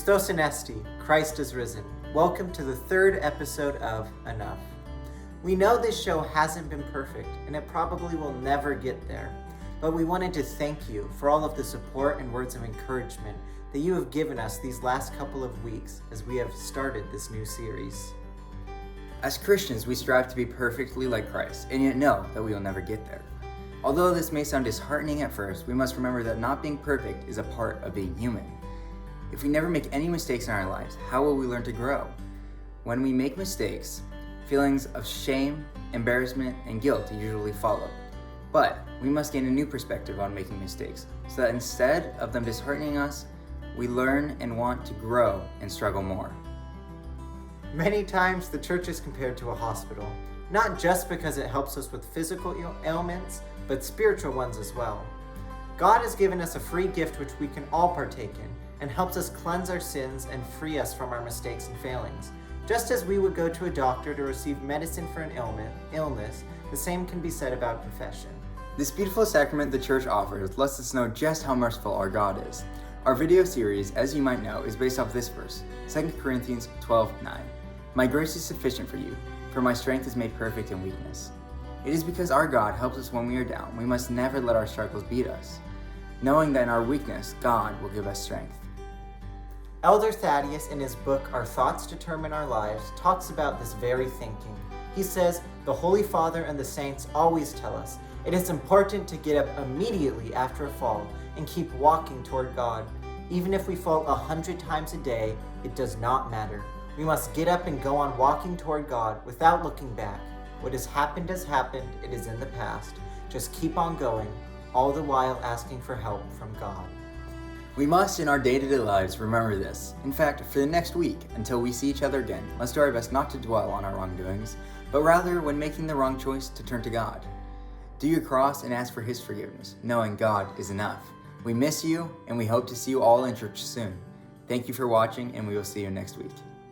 Christos Anesti, Christ is risen. Welcome to the third episode of Enough. We know this show hasn't been perfect, and it probably will never get there. But we wanted to thank you for all of the support and words of encouragement that you have given us these last couple of weeks as we have started this new series. As Christians, we strive to be perfectly like Christ, and yet know that we will never get there. Although this may sound disheartening at first, we must remember that not being perfect is a part of being human. If we never make any mistakes in our lives, how will we learn to grow? When we make mistakes, feelings of shame, embarrassment, and guilt usually follow. But we must gain a new perspective on making mistakes, so that instead of them disheartening us, we learn and want to grow and struggle more. Many times the church is compared to a hospital, not just because it helps us with physical ailments, but spiritual ones as well. God has given us a free gift which we can all partake in, and helps us cleanse our sins and free us from our mistakes and failings. Just as we would go to a doctor to receive medicine for an illness, the same can be said about confession. This beautiful sacrament the church offers lets us know just how merciful our God is. Our video series, as you might know, is based off this verse, 2 Corinthians 12:9. My grace is sufficient for you, for my strength is made perfect in weakness. It is because our God helps us when we are down. We must never let our struggles beat us, knowing that in our weakness, God will give us strength. Elder Thaddeus, in his book Our Thoughts Determine Our Lives, talks about this very thinking. He says, the Holy Father and the saints always tell us it is important to get up immediately after a fall and keep walking toward God. Even if we fall 100 times a day, it does not matter. We must get up and go on walking toward God without looking back. What has happened, it is in the past. Just keep on going, all the while asking for help from God. We must, in our day-to-day lives, remember this. In fact, for the next week, until we see each other again, let's do our best not to dwell on our wrongdoings, but rather, when making the wrong choice, to turn to God. Do your cross and ask for His forgiveness, knowing God is enough. We miss you, and we hope to see you all in church soon. Thank you for watching, and we will see you next week.